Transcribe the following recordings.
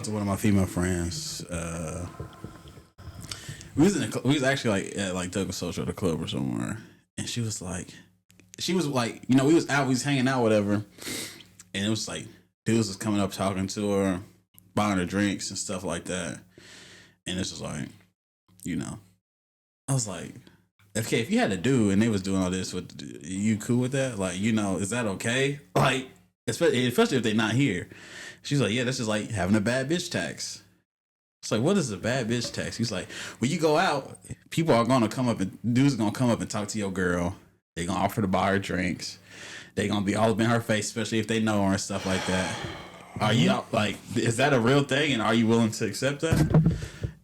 to one of my female friends. We was actually like at like Douglas Social at a club or somewhere, and she was like, we was out, we was hanging out, whatever, and it was like dudes was coming up talking to her, buying her drinks and stuff like that, and it's just like, I was like, okay, if you had a dude and they was doing all this, with you cool with that? Like, is that okay? Like, especially if they're not here. She's like, yeah, that's just like having a bad bitch tax. It's like, what is a bad bitch tax? He's like, when you go out, people are gonna come up and dudes are gonna come up and talk to your girl. They're gonna offer to buy her drinks. They're gonna be all up in her face, especially if they know her and stuff like that. Are you like, is that a real thing? And are you willing to accept that?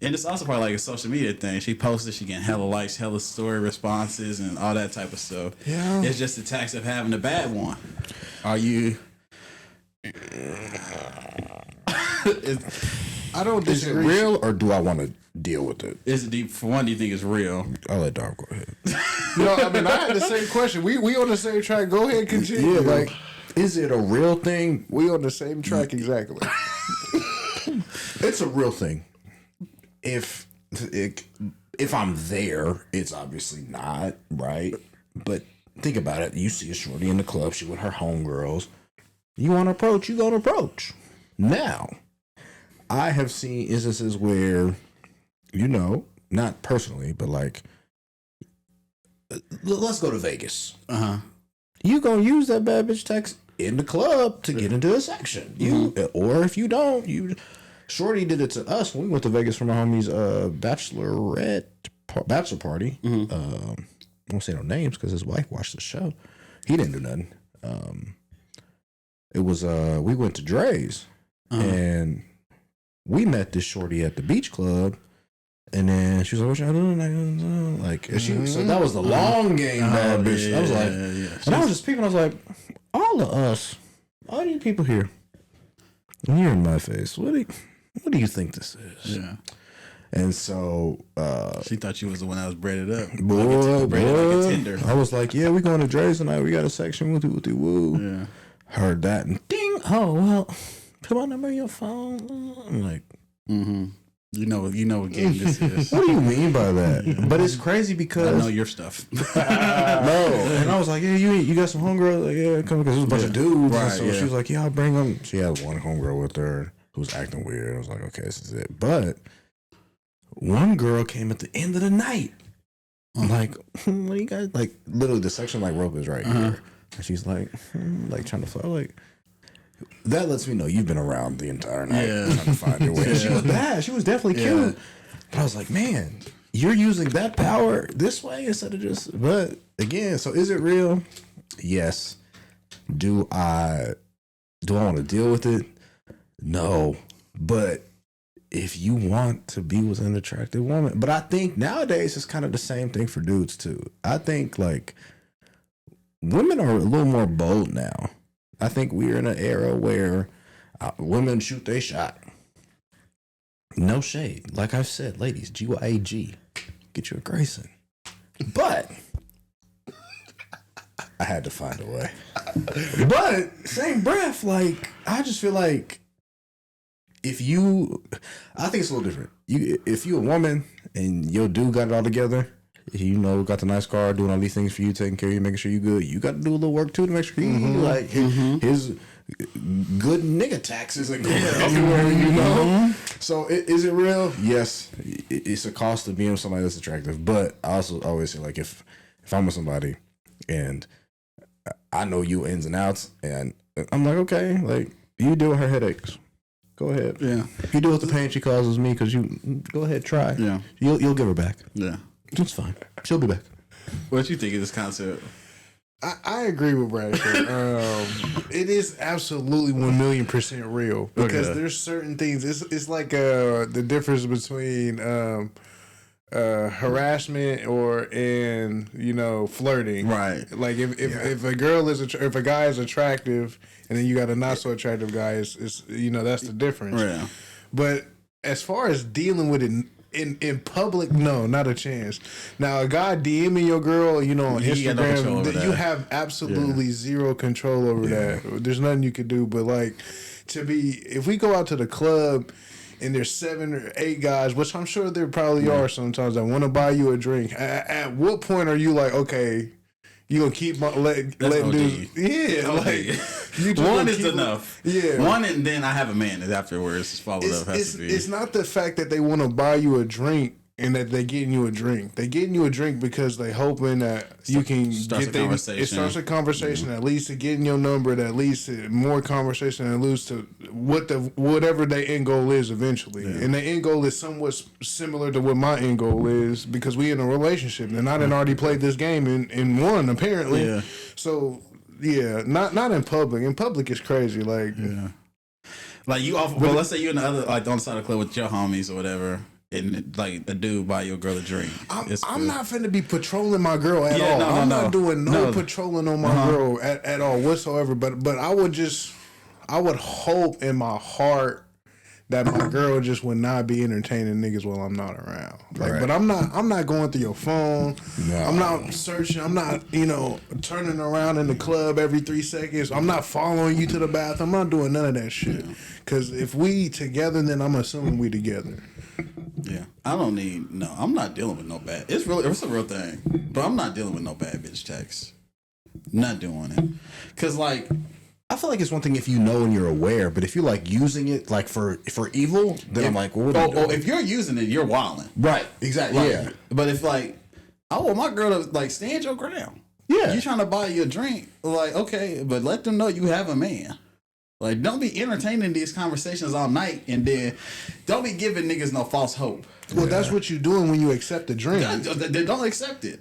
And it's also probably like a social media thing. She posted, she getting hella likes, hella story responses, and all that type of stuff. Yeah, it's just the tax of having a bad one. Are you? I don't disagree. Is it real, or do I want to deal with it? Is it deep? For one, do you think it's real? I'll let Dom go ahead. I mean, I had the same question. We on the same track. Go ahead, continue. Yeah, like, is it a real thing? We on the same track exactly. It's a real thing. If I'm there, it's obviously not, right? But think about it. You see a shorty in the club, she with her homegirls. You want to approach, you go to approach. Now, I have seen instances where, not personally, but like, let's go to Vegas. You gonna use that bad bitch text in the club to get into a section. Or if you don't, Shorty did it to us when we went to Vegas for my homie's bachelor party. I won't say no names because his wife watched the show. He didn't do nothing. It was we went to Dre's and we met this shorty at the beach club, and then she was like, "What y'all doing?" Like, so that was the long game, bad bitch. Yeah, I was like, yeah. and I was just peeping. I was like, all of us, all you people here, and you're in my face. What do you think this is? Yeah. And so she thought you was the one that was braided up. Boy, braided like a Tinder. I was like, yeah, we going to Dre's tonight. We got a section with the woo. Yeah. Heard that and ding. Oh well, put my number in your phone. I'm like, You know what game this is. what do you mean by that? But it's crazy because I know your stuff. no. And I was like, yeah, you got some homegirl? Like, yeah, come because it was a bunch of dudes. Right, And so she was like, yeah, I'll bring them. She had one homegirl with her who was acting weird. I was like, okay, this is it. But one girl came at the end of the night. I'm like, what you guys like? Literally, the section like rope is right here, and she's like trying to fly. Like, that lets me know you've been around the entire night trying to find your way. She was bad. She was definitely cute. But I was like, man, you're using that power this way instead of just. But again, so is it real? Yes. Do I want to deal with it? No. But if you want to be with an attractive woman, but I think nowadays it's kind of the same thing for dudes too. I think like women are a little more bold now. I think we're in an era where women shoot their shot. No shade. Like I've said, ladies, GYG, get you a Grayson. But I had to find a way. But same breath, like I just feel like I think it's a little different. If you a woman and your dude got it all together, got the nice car, doing all these things for you, taking care of you, making sure you good. You got to do a little work too to make sure his good nigga taxes and going everywhere, So is it real? Yes, it's a cost of being with somebody that's attractive. But I also always say like if I'm with somebody and I know you ins and outs, and I'm like, okay, like you deal with her headaches. Go ahead. Yeah. You deal with the pain she causes me because you go ahead, try. Yeah. You'll give her back. Yeah. It's fine. She'll be back. What you think of this concept? I agree with Brad. It is absolutely 1,000,000% real because there's certain things. It's like the difference between harassment and flirting. Right. Like if a girl if a guy is attractive and then you got a not so attractive guy, it's that's the difference. Yeah. But as far as dealing with it in public, no, not a chance. Now, a guy DMing your girl, on Instagram, you have absolutely zero control over that. There's nothing you can do. But like if we go out to the club and there's 7 or 8 guys, which I'm sure there probably are sometimes, that want to buy you a drink. At what point are you like, okay, you gonna keep letting dudes? Yeah, OD. like you just one is keep enough. Yeah, one, and then I have a man that afterwards followed up. Has to be. It's not the fact that they want to buy you a drink and that they getting you a drink. They getting you a drink because they hoping that you can starts get a conversation. It starts a conversation that leads to getting your number. That leads to more conversation. That leads to whatever their end goal is eventually. Yeah. And the end goal is somewhat similar to what my end goal is because we in a relationship and I done already played this game and won apparently. Yeah. So yeah, not in public. In public it's crazy. Like like you off. Well, let's say you're in the other like on the side of the club with your homies or whatever. And like a dude buy your girl a drink. I'm not finna be patrolling my girl at all. I'm not doing no patrolling on my girl at all whatsoever. But I would hope in my heart that my girl just would not be entertaining niggas while I'm not around. Like, but I'm not going through your phone. No. I'm not searching. I'm not turning around in the club every 3 seconds. I'm not following you to the bathroom. I'm not doing none of that shit. Because if we together, then I'm assuming we together. Yeah, I'm not dealing with no bad. It's a real thing, but I'm not dealing with no bad bitch texts. Not doing it, cause like I feel like it's one thing if you know and you're aware, but if you're like using it like for evil, then I'm like, well, what are you doing? If you're using it, you're wilding. Right, exactly. Like, yeah, but if like I want my girl to like stand your ground. Yeah, you trying to buy you a drink, like okay, but let them know you have a man. Like, don't be entertaining these conversations all night, and then don't be giving niggas no false hope. Well, that's what you're doing when you accept the drink. They don't accept it.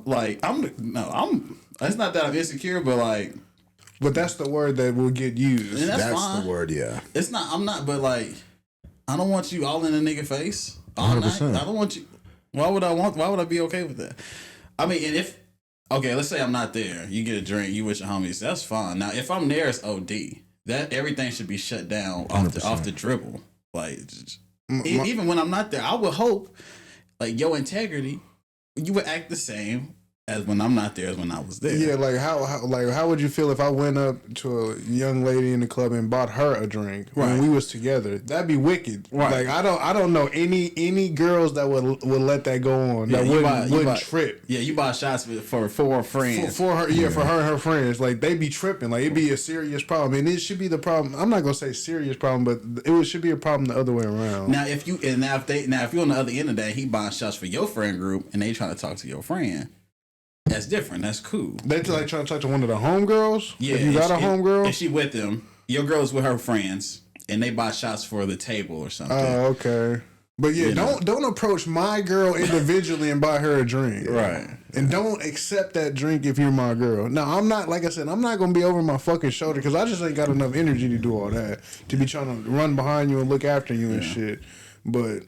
Like it's not that I'm insecure, but like, but that's the word that will get used. And that's the word, yeah. It's not. I'm not. But like, I don't want you all in a nigga face all 100%. Night. I don't want you. Why would I be okay with that? I mean, and if let's say I'm not there, you get a drink, you with your homies, that's fine. Now, if I'm there, it's OD. That everything should be shut down off the dribble. Like, even when I'm not there, I would hope, like, your integrity, you would act the same as when I'm not there as when I was there. Yeah, like how would you feel if I went up to a young lady in the club and bought her a drink when we was together? That'd be wicked. Right. Like I don't know any girls that would let that go on. That wouldn't trip. Yeah, you buy shots for friends. For her, for her and her friends. Like they be tripping. Like it'd be a serious problem. And it should be the problem. I'm not gonna say serious problem, but it should be a problem the other way around. Now if you're on the other end of that, he buying shots for your friend group and they trying to talk to your friend. That's different. That's cool. They like trying to talk to one of the homegirls? Yeah. If you got a homegirl? And she with them. Your girl's with her friends. And they buy shots for the table or something. Oh, okay. But yeah, don't approach my girl individually and buy her a drink. Right. And don't accept that drink if you're my girl. Now, I'm not, like I said, I'm not going to be over my fucking shoulder because I just ain't got enough energy to do all that. To be trying to run behind you and look after you and shit. But,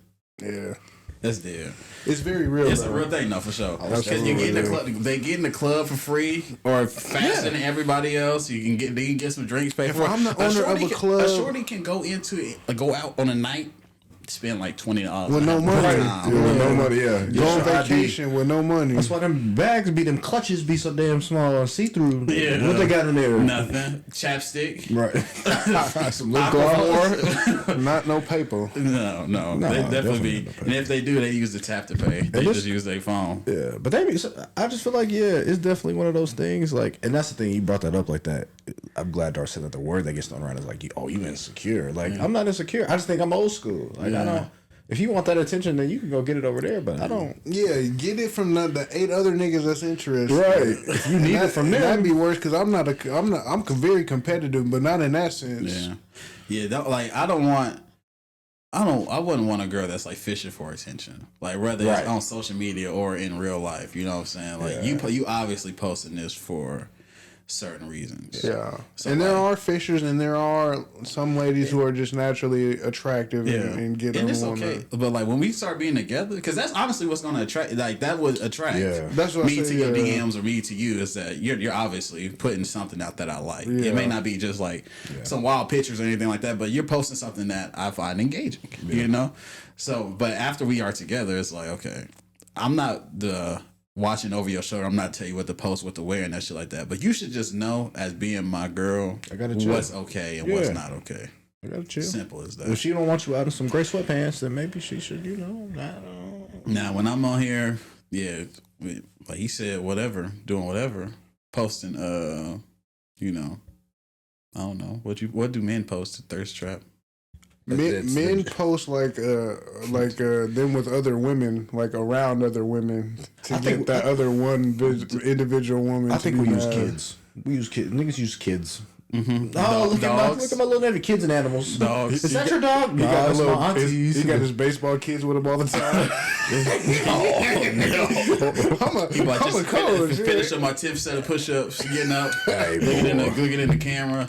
yeah. That's there. It's very real. It's a real thing, though, for sure. Because you get in the club, they get in the club for free or faster than everybody else. You can get some drinks paid for. If I'm the owner of a club, a shorty can go out on a night, spend like $20 with no money. With no money, yeah. Go on vacation with no money. That's why them bags them clutches be so damn small and see through. Yeah. What they got in there? Nothing. Chapstick. Right. Some lip gloss. Not no paper. No. They definitely be. And if they do, they use the tap to pay. They just use their phone. Yeah, but I just feel like it's definitely one of those things. Like, and that's the thing. You brought that up like that. I'm glad Dar said that the word that gets thrown around is like, you insecure. Like, I'm not insecure. I just think I'm old school. Like, I don't. If you want that attention, then you can go get it over there. But I don't. Yeah, get it from the 8 other niggas that's interested. Right. If you need it from them, that'd be worse because I'm very competitive, but not in that sense. Yeah. I wouldn't want a girl that's like fishing for attention. Like whether it's on social media or in real life. You know what I'm saying? Like you obviously posting this for certain reasons. Yeah. So and there are fishers and there are some ladies who are just naturally attractive and get them. And it's okay. But like when we start being together, because that's honestly what's going to attract, like that would attract that's what me to your DMs or me to you, is that you're obviously putting something out that I like. Yeah. It may not be just like some wild pictures or anything like that, but you're posting something that I find engaging, you know? So, but after we are together, it's like, okay, I'm not the watching over your shoulder. I'm not telling you what to post, what to wear, and that shit like that. But you should just know, as being my girl, I gotta chill. what's okay and what's not okay. I gotta chill. Simple as that. If she don't want you out in some gray sweatpants, then maybe she should, I don't know. Now, when I'm on here, yeah, like he said, whatever, doing whatever, posting, I don't know what do men post? Thirst trap. Men post like them with other women, like around other women to get that other individual woman. I think we use kids. We use kids. Niggas use kids. Mm-hmm. Oh, look at my little nephew. Kids and animals. Dogs. Is that your dog? He got his baseball kids with him all the time. I'm a coach. Finish up my tip set of push-ups, getting up, looking in the camera.